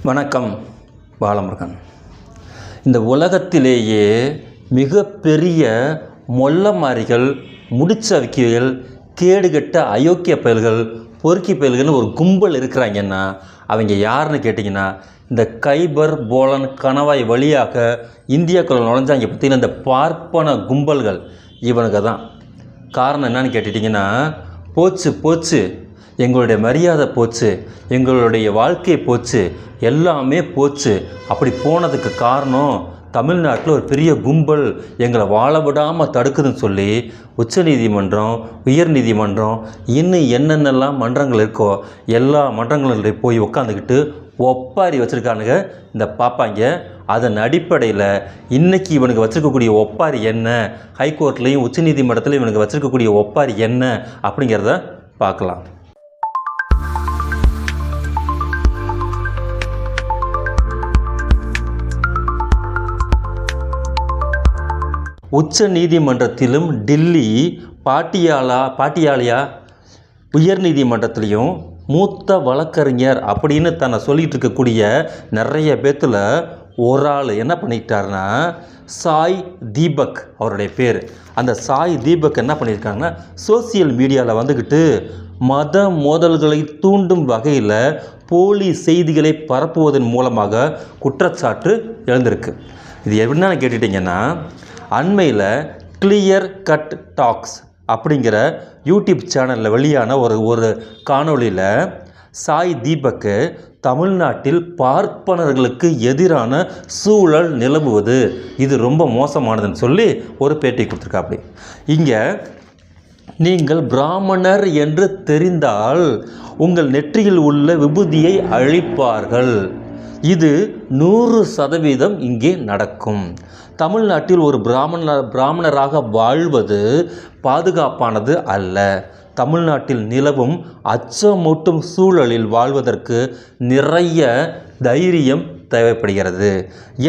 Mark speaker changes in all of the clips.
Speaker 1: வணக்கம். பாலமுருகன். இந்த உலகத்திலேயே மிகப்பெரிய மொள்ளமாரிகள், முடிச்சவிக்கைகள், கேடுகட்ட அயோக்கிய பயல்கள், பொறுக்கி பயல்கள்னு ஒரு கும்பல் இருக்கிறாங்கன்னா அவங்க யாருன்னு கேட்டிங்கன்னா, இந்த கைபர் போலன் கணவாய் வழியாக இந்தியாக்குள்ள நுழைஞ்சாங்க பார்த்தீங்கன்னா, இந்த பார்ப்பன கும்பல்கள் இவனுக்கு தான். காரணம் என்னன்னு கேட்டுட்டிங்கன்னா, போச்சு எங்களுடைய மரியாதை போச்சு, எங்களுடைய வாழ்க்கை போச்சு, எல்லாமே போச்சு. அப்படி போனதுக்கு காரணம் தமிழ்நாட்டில் ஒரு பெரிய கும்பல் எங்களை வாழ விடாமல் தடுக்குதுன்னு சொல்லி உச்சநீதிமன்றம், உயர்நீதிமன்றம், இன்னும் என்னென்னலாம் மன்றங்கள் இருக்கோ எல்லா மன்றங்களில் போய் உட்காந்துக்கிட்டு ஒப்பாரி வச்சுருக்கானுங்க இந்த பாப்பாங்க. அதன் அடிப்படையில் இன்றைக்கி இவனுக்கு வச்சுருக்கக்கூடிய ஒப்பாரி என்ன, ஹைகோர்ட்லேயும் உச்சநீதிமன்றத்துலையும் இவனுக்கு வச்சுருக்கக்கூடிய ஒப்பாரி என்ன அப்படிங்கிறத பார்க்கலாம். உச்ச நீதிமன்றத்திலும் டில்லி பாட்டியாலயா உயர்நீதிமன்றத்திலையும் மூத்த வழக்கறிஞர் அப்படின்னு தன்னை சொல்லிகிட்டு இருக்கக்கூடிய நிறைய பேர்த்தில் ஒரு ஆள் என்ன பண்ணிக்கிட்டாருன்னா, சாய் தீபக் அவருடைய பேர். அந்த சாய் தீபக் என்ன பண்ணியிருக்காங்கன்னா, சோசியல் மீடியாவில் வந்துக்கிட்டு மத மோதல்களை தூண்டும் வகையில் போலி செய்திகளை பரப்புவதன் மூலமாக குற்றச்சாட்டு எழுந்திருக்கு. இது என்னன்னு கேட்டுட்டிங்கன்னா, அண்மையில் கிளியர் கட் டாக்ஸ் அப்படிங்கிற யூடியூப் சேனலில் வெளியான ஒரு காணொளியில் சாய் தீபக்கு தமிழ்நாட்டில் பார்ப்பனர்களுக்கு எதிரான சூழல் நிலவுவது இது ரொம்ப மோசமானதுன்னு சொல்லி ஒரு பேட்டி கொடுத்துருக்காப்படி. இங்கே நீங்கள் பிராமணர் என்று தெரிந்தால் உங்கள் நெற்றியில் உள்ள விபூதியை அழிப்பார்கள். இது 100% இங்கே நடக்கும். தமிழ்நாட்டில் ஒரு பிராமணராக வாழ்வது பாதுகாப்பானது அல்ல. தமிழ்நாட்டில் நிலவும் அச்சமூட்டும் சூழலில் வாழ்வதற்கு நிறைய தைரியம் தேவைப்படுகிறது.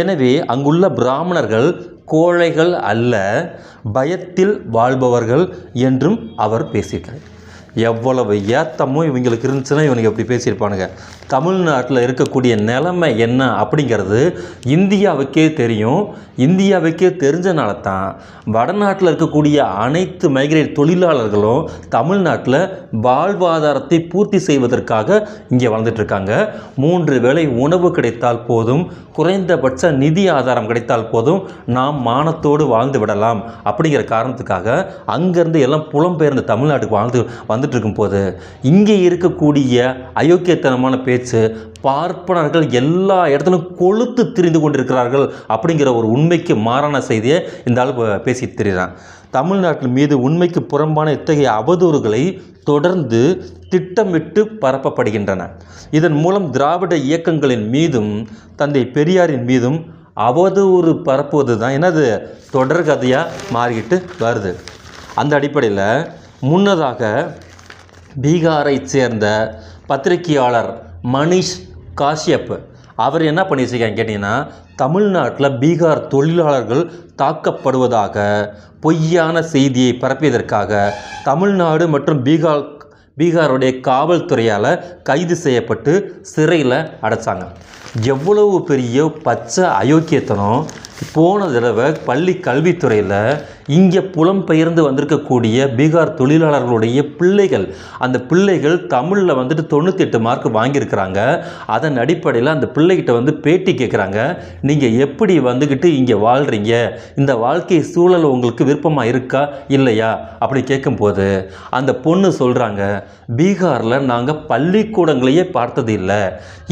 Speaker 1: எனவே அங்குள்ள பிராமணர்கள் கோழைகள் அல்ல, பயத்தில் வாழ்பவர்கள் என்றும் அவர் பேசியிருக்கார். எவ்வளவு ஏத்தமும் இவங்களுக்கு இருந்துச்சுன்னா இவனுக்கு எப்படி பேசியிருப்பானுங்க. தமிழ்நாட்டில் இருக்கக்கூடிய நிலைமை என்ன அப்படிங்கிறது இந்தியாவுக்கே தெரியும். இந்தியாவுக்கே தெரிஞ்சனால தான் வடநாட்டில் இருக்கக்கூடிய அனைத்து மைக்ரேட் தொழிலாளர்களும் தமிழ்நாட்டில் வாழ்வாதாரத்தை பூர்த்தி செய்வதற்காக இங்கே வாழ்ந்துட்டுருக்காங்க. 3 வேளை உணவு கிடைத்தால் போதும், குறைந்தபட்ச நிதி ஆதாரம் கிடைத்தால் போதும், நாம் மானத்தோடு வாழ்ந்து விடலாம் அப்படிங்கிற காரணத்துக்காக அங்கேருந்து எல்லாம் புலம்பெயர்ந்து தமிழ்நாட்டுக்கு வந்துட்டு இருக்கும்போது இங்கே இருக்கக்கூடிய அயோக்கியத்தனமான பேச்சு, பார்ப்பனர்கள் எல்லா இடத்துலையும் கொளுத்து திரிந்து கொண்டிருக்கிறார்கள் அப்படிங்கிற ஒரு உண்மைக்கு மாறான செய்தியை இந்த ஆள் பேசிட்டு திரிகிறான். தமிழ்நாட்டின் மீது உண்மைக்கு புறம்பான இத்தகைய அவதூறுகளை தொடர்ந்து திட்டமிட்டு பரப்பப்படுகின்றன. இதன் மூலம் திராவிட இயக்கங்களின் மீதும் தந்தை பெரியாரின் மீதும் அவதூறு பரப்புவது தான் என்னது தொடர்கதையாக மாறிக்கிட்டு வருது. அந்த அடிப்படையில் முன்னதாக பீகாரை சேர்ந்த பத்திரிகையாளர் மனிஷ் காஷ்யப் அவர் என்ன பண்ணி வச்சுருக்காங்க கேட்டிங்கன்னா, தமிழ்நாட்டில் பீகார் தொழிலாளர்கள் தாக்கப்படுவதாக பொய்யான செய்தியை பரப்பியதற்காக தமிழ்நாடு மற்றும் பீகாருடைய காவல்துறையால் கைது செய்யப்பட்டு சிறையில் அடைச்சாங்க. எவ்வளவு பெரிய பச்சை அயோக்கியத்தனம். போன தடவை பள்ளி கல்வித்துறையில் இங்கே புலம்பெயர்ந்து வந்திருக்கக்கூடிய பீகார் தொழிலாளர்களுடைய பிள்ளைகள், அந்த பிள்ளைகள் தமிழில் 98 மார்க் வாங்கியிருக்கிறாங்க. அதன் அடிப்படையில் அந்த பிள்ளைகிட்ட பேட்டி கேட்குறாங்க, நீங்கள் எப்படி இங்கே வாழ்கிறீங்க, இந்த வாழ்க்கை சூழல் உங்களுக்கு விருப்பமாக இருக்கா இல்லையா அப்படி கேட்கும்போது அந்த பொண்ணு சொல்கிறாங்க, பீகாரில் நாங்கள் பள்ளிக்கூடங்களையே பார்த்தது இல்லை,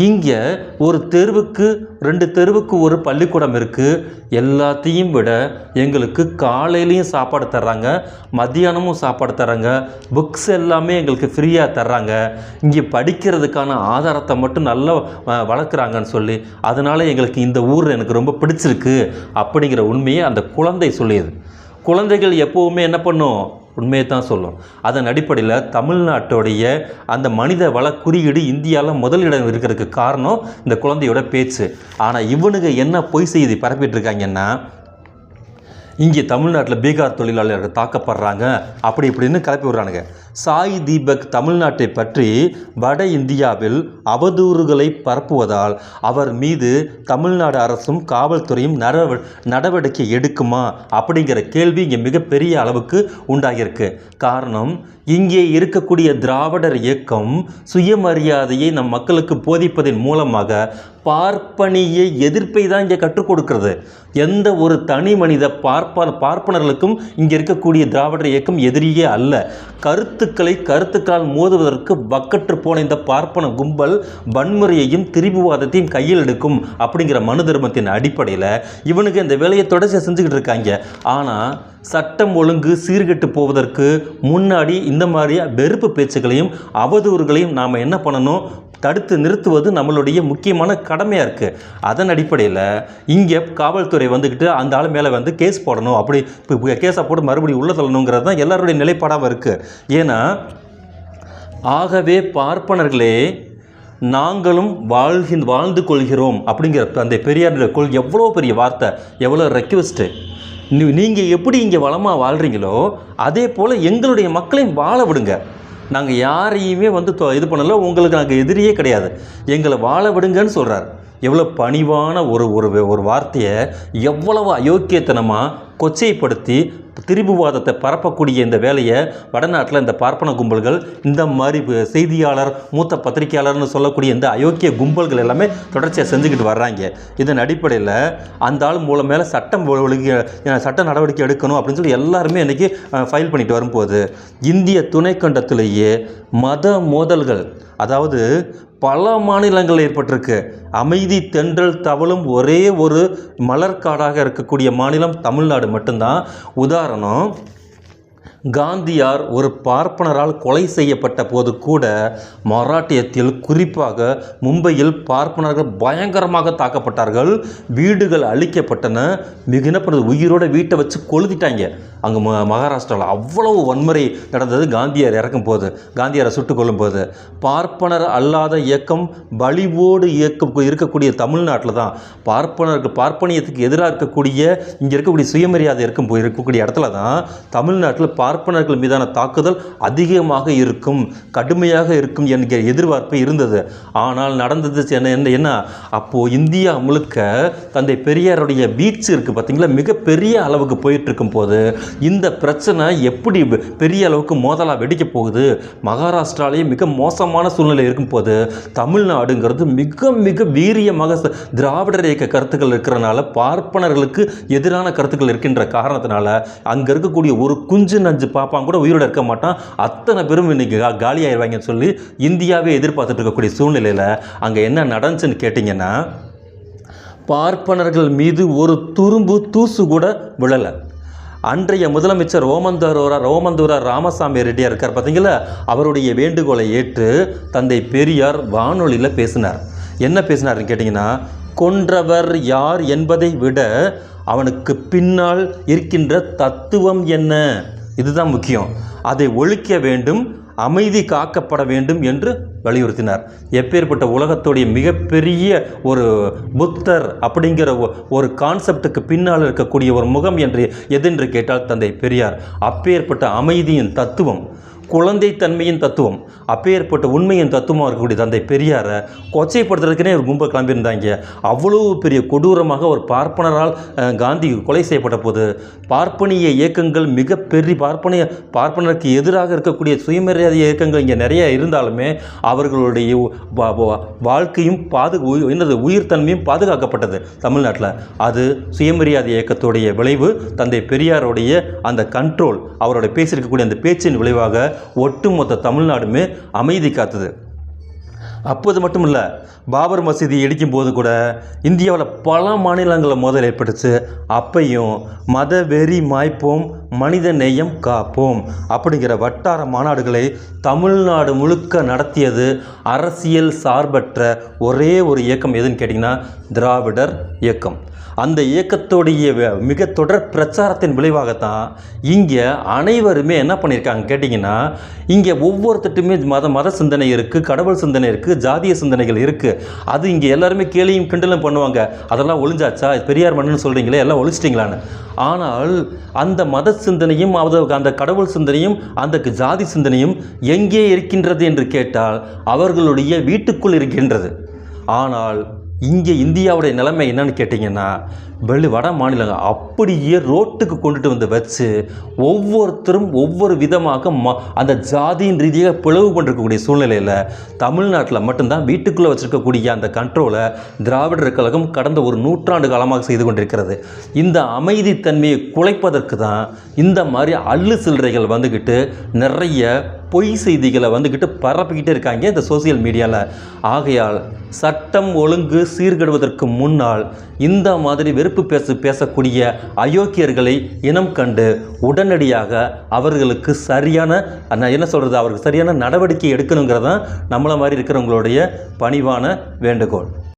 Speaker 1: இங்கே ஒரு தெருவுக்கு 2 தெருவுக்கு ஒரு பள்ளிக்கூடம் இருக்குது, எல்லாத்தையும் விட எங்களுக்கு காலையிலையும் சாப்பாடு தர்றாங்க, மத்தியானமும் சாப்பாடு தர்றாங்க, புக்ஸ் எல்லாமே எங்களுக்கு ஃப்ரீயாக தர்றாங்க, இங்கே படிக்கிறதுக்கான ஆதாரத்தை மட்டும் நல்லா வளர்க்குறாங்கன்னு சொல்லி அதனால் எங்களுக்கு இந்த ஊர் எனக்கு ரொம்ப பிடிச்சிருக்கு அப்படிங்கிற உண்மையை அந்த குழந்தை சொல்லியது. குழந்தைகள் எப்போவுமே என்ன பண்ணும், உண்மையை தான் சொல்லும். அதன் அடிப்படையில் தமிழ்நாட்டுடைய அந்த மனித வள குறியீடு இந்தியாவில் முதலிடம் இருக்கிறதுக்கு காரணம் இந்த குழந்தையோட பேச்சு. ஆனால் இவனுங்க என்ன பொய் செய்தி பரப்பிட்டு இருக்காங்கன்னா, இங்கே தமிழ்நாட்டில் பீகார் தொழிலாளர்கள் தாக்கப்படுறாங்க அப்படி இப்படின்னு கிளப்பி விடுறானுங்க. சாய் தீபக் தமிழ்நாட்டை பற்றி வட இந்தியாவில் அவதூறுகளை பரப்புவதால் அவர் மீது தமிழ்நாடு அரசும் காவல்துறையும் நடவடிக்கை எடுக்குமா அப்படிங்கிற கேள்வி இங்கே மிகப்பெரிய அளவுக்கு உண்டாகியிருக்கு. காரணம், இங்கே இருக்கக்கூடிய திராவிடர் இயக்கம் சுயமரியாதையை நம் மக்களுக்கு போதிப்பதன் மூலமாக பார்ப்பனிய எதிர்ப்பை தான் இங்கே கற்றுக் கொடுக்கிறது. எந்த ஒரு தனி மனித பார்ப்பனர்களுக்கும் இங்கே இருக்கக்கூடிய திராவிடர் இயக்கம் எதிரியே அல்ல. கருத்துக்களால் மோதுவதற்கு வக்கற்று போன இந்த பார்ப்பன கும்பல் வன்முறையையும் திரிபுவாதத்தையும் கையில் எடுக்கும் அப்படிங்கிற மனு தர்மத்தின் அடிப்படையில் இவனுக்கு இந்த வேலையை தொடர்ச்சியாக செஞ்சுக்கிட்டு இருக்காங்க. ஆனால் சட்டம் ஒழுங்கு சீர்கெட்டு போவதற்கு முன்னாடி இந்த மாதிரி வெறுப்பு பேச்சுகளையும் அவதூறுகளையும் நாம் என்ன பண்ணணும், தடுத்து நிறுத்துவது நம்மளுடைய முக்கியமான கடமையாக இருக்குது. அதன் அடிப்படையில் இங்கே காவல்துறை வந்துக்கிட்டு அந்த ஆள் மேலே வந்து கேஸ் போடணும், அப்படி இப்போ கேஸை போட்டு மறுபடியும் உள்ள தள்ளணுங்கிறது தான் எல்லாருடைய நிலைப்பாடாக இருக்குது. ஏன்னா ஆகவே பார்ப்பனர்களே நாங்களும் வாழ்ந்து கொள்கிறோம் அப்படிங்கிற அந்த பெரியாருடைய கொள்கை எவ்வளோ பெரிய வார்த்தை, எவ்வளோ ரெக்வெஸ்ட்டு. நீங்கள் எப்படி இங்கே வளமாக வாழ்கிறீங்களோ அதே போல் எங்களுடைய மக்களையும் வாழ விடுங்க. நாங்கள் யாரையுமே வந்து இது பண்ணல, உங்களுக்கு நாங்கள் எதிரியே கிடையாது, எங்களை வாழ விடுங்கன்னு சொல்கிறார். எவ்வளோ பணிவான ஒரு வார்த்தையை எவ்வளவு அயோக்கியத்தனமாக கொச்சைப்படுத்தி திரிபுவாதத்தை பரப்பக்கூடிய இந்த வேலையை வடநாட்டில் இந்த பார்ப்பன கும்பல்கள், இந்த மாதிரி செய்தியாளர், மூத்த பத்திரிகையாளர்னு சொல்லக்கூடிய இந்த அயோக்கிய கும்பல்கள் எல்லாமே தொடர்ச்சியாக செஞ்சுக்கிட்டு வர்றாங்க. இதன் அடிப்படையில் அந்த ஆள் மூலம் மேலே சட்ட நடவடிக்கை எடுக்கணும் அப்படின்னு சொல்லி எல்லாருமே இன்றைக்கி ஃபைல் பண்ணிட்டு வரும்போது இந்திய துணைக்கண்டத்திலேயே மத மோதல்கள், அதாவது பல மாநிலங்களில் ஏற்பட்டிருக்கு. அமைதி தென்றல் தவழும் ஒரே ஒரு மலர்காடாக இருக்கக்கூடிய மாநிலம் தமிழ்நாடு மட்டும்தான். உதாரணம், காந்தியார் ஒரு பார்ப்பனரால் கொலை செய்யப்பட்ட போது கூட மராட்டியத்தில் குறிப்பாக மும்பையில் பார்ப்பனர்கள் பயங்கரமாக தாக்கப்பட்டார்கள், வீடுகள் அழிக்கப்பட்டன, மிகுந்த உயிரோட வீட்டை வச்சு கொளுத்திட்டாங்க. அங்கே மகாராஷ்டிராவில் அவ்வளவு வன்முறை நடந்தது காந்தியார் இறக்கும் போது, காந்தியாரை சுட்டு கொள்ளும் போது. பார்ப்பனர் அல்லாத இயக்கம் வலிவோடு இருக்கக்கூடிய தமிழ்நாட்டில் தான் பார்ப்பனியத்துக்கு எதிராக இருக்கக்கூடிய இங்கே இருக்கக்கூடிய சுயமரியாதை இருக்கக்கூடிய இடத்துல தான் தமிழ்நாட்டில் பார்ப்பனர்கள் மீதான தாக்குதல் அதிகமாக இருக்கும், கடுமையாக இருக்கும் என்கிற எதிர்பார்ப்பு இருந்தது. ஆனால் நடந்தது என்ன, அப்போது இந்தியா முழுக்க தந்தை பெரியாருடைய வீச்சு இருக்குது பார்த்தீங்களா, மிகப்பெரிய அளவுக்கு போயிட்டு இருக்கும் போது இந்த பிரச்சனை எப்படி பெரிய அளவுக்கு மோதலாக வெடிக்க போகுது, மகாராஷ்டிராலேயே மிக மோசமான சூழ்நிலை இருக்கும் போது தமிழ்நாடுங்கிறது மிக மிக வீரியமாக திராவிடர் இயக்க கருத்துக்கள் இருக்கிறனால, பார்ப்பனர்களுக்கு எதிரான கருத்துக்கள் இருக்கின்ற காரணத்தினால அங்கே இருக்கக்கூடிய ஒரு குஞ்சு நஞ்சு பாப்பான் கூட உயிரோடு இருக்க மாட்டான், அத்தனை பேரும் இன்னைக்கு காலியாயிருவாங்கன்னு சொல்லி இந்தியாவே எதிர்பார்த்துட்டு இருக்கக்கூடிய சூழ்நிலையில் அங்கே என்ன நடந்துச்சுன்னு கேட்டிங்கன்னா, பார்ப்பனர்கள் மீது ஒரு துரும்பு தூசு கூட விழலை. அன்றைய முதலமைச்சர் ஓமந்தூரா ராமசாமி ரெட்டியார் இருக்கார் பார்த்தீங்களா, அவருடைய வேண்டுகோளை ஏற்று தந்தை பெரியார் வானொலியில் பேசினார். என்ன பேசினார்னு கேட்டிங்கன்னா, கொன்றவர் யார் என்பதை விட அவனுக்கு பின்னால் இருக்கின்ற தத்துவம் என்ன, இதுதான் முக்கியம், அதை ஒழிக்க வேண்டும், அமைதி காக்கப்பட வேண்டும் என்று வலியுறுத்தினார். எப்பேற்பட்ட உலகத்துடைய மிகப்பெரிய ஒரு புத்தர் அப்படிங்கிற ஒரு கான்செப்டுக்கு பின்னால் இருக்கக்கூடிய ஒரு முகம் என்று எதென்று கேட்டால் தந்தை பெரியார். அப்பேற்பட்ட அமைதியின் தத்துவம், குழந்தைத்தன்மையின் தத்துவம், அப்பேற்பட்ட உண்மையின் தத்துவமாக இருக்கக்கூடிய தந்தை பெரியாரை கொச்சைப்படுத்துறதுக்குனே ஒரு கும்பல் கிளம்பியிருந்தாங்க. அவ்வளோ பெரிய கொடூரமாக ஒரு பார்ப்பனரால் காந்தி கொலை செய்யப்பட்ட போது பார்ப்பனிய இயக்கங்கள் மிகப்பெரிய பார்ப்பனருக்கு எதிராக இருக்கக்கூடிய சுயமரியாதை இயக்கங்கள் இங்கே நிறைய இருந்தாலுமே அவர்களுடைய வாழ்க்கையும் உயிர்த்தன்மையும் பாதுகாக்கப்பட்டது தமிழ்நாட்டில். அது சுயமரியாதை இயக்கத்துடைய விளைவு, தந்தை பெரியாருடைய அந்த கண்ட்ரோல், அவருடைய பேசியிருக்கக்கூடிய அந்த பேச்சின் விளைவாக ஒட்டுமொத்த தமிழ்நாடுமே அமைதி காத்தது. அப்போது மட்டும் இல்லை, பாபர் மசூதி இடிக்கும் போது கூட இந்தியாவில் பல மாநிலங்களில் மோதல் ஏற்பட்டுச்சு. அப்பையும் மத வெறி மாய்ப்போம், மனித நேயம் காப்போம் அப்படிங்கிற வட்டார மாநாடுகளை தமிழ்நாடு முழுக்க நடத்தியது அரசியல் சார்பற்ற ஒரே ஒரு இயக்கம் எதுன்னு கேட்டிங்கன்னா திராவிடர் இயக்கம். அந்த இயக்கத்துடைய மிக தொடர் பிரச்சாரத்தின் விளைவாகத்தான் இங்கே அனைவருமே என்ன பண்ணியிருக்காங்க கேட்டிங்கன்னா, இங்கே ஒவ்வொருத்தட்டுமே மத சிந்தனை இருக்குது, கடவுள் சிந்தனை இருக்குது, ஜாதிய சிந்தனைகள் இருக்குது. அது இங்கே எல்லாருமே கேலியும் கிண்டலும் பண்ணுவாங்க. அதெல்லாம் ஒழிஞ்சாச்சா, பெரியார் மண்ணுன்னு சொல்கிறீங்களே, எல்லாம் ஒழிச்சிட்டிங்களான்னு. ஆனால் அந்த மத சிந்தனையும் அந்த கடவுள் சிந்தனையும் அந்த ஜாதி சிந்தனையும் எங்கே இருக்கின்றது என்று கேட்டால் அவர்களுடைய வீட்டுக்குள் இருக்கின்றது. ஆனால் இங்கே இந்தியாவுடைய நிலைமை என்னன்னு கேட்டிங்கன்னா, வட மாநிலங்கள் அப்படியே ரோட்டுக்கு கொண்டுட்டு வந்து வச்சு ஒவ்வொருத்தரும் ஒவ்வொரு விதமாக அந்த ஜாதியின் ரீதியாக பிளவு பண்ணிருக்கக்கூடிய சூழ்நிலையில் தமிழ்நாட்டில் மட்டும்தான் வீட்டுக்குள்ளே வச்சுருக்கக்கூடிய அந்த கண்ட்ரோலை திராவிடர் கழகம் கடந்த ஒரு நூற்றாண்டு காலமாக செய்து கொண்டிருக்கிறது. இந்த அமைதித்தன்மையை குலைப்பதற்கு தான் இந்த மாதிரி அள்ளு சில்லறைகள் வந்துக்கிட்டு நிறைய பொய் செய்திகளை வந்துக்கிட்டு பரப்பிக்கிட்டே இருக்காங்க இந்த சோசியல் மீடியாவில். ஆகையால் சட்டம் ஒழுங்கு சீர்கெடுவதற்கு முன்னால் இந்த மாதிரி வெறுப்பு பேசக்கூடிய அயோக்கியர்களை இனம் கண்டு உடனடியாக அவர்களுக்கு சரியான அவருக்கு சரியான நடவடிக்கை எடுக்கணுங்கிறதான் நம்மளை மாதிரி இருக்கிறவங்களுடைய பணிவான வேண்டுகோள்.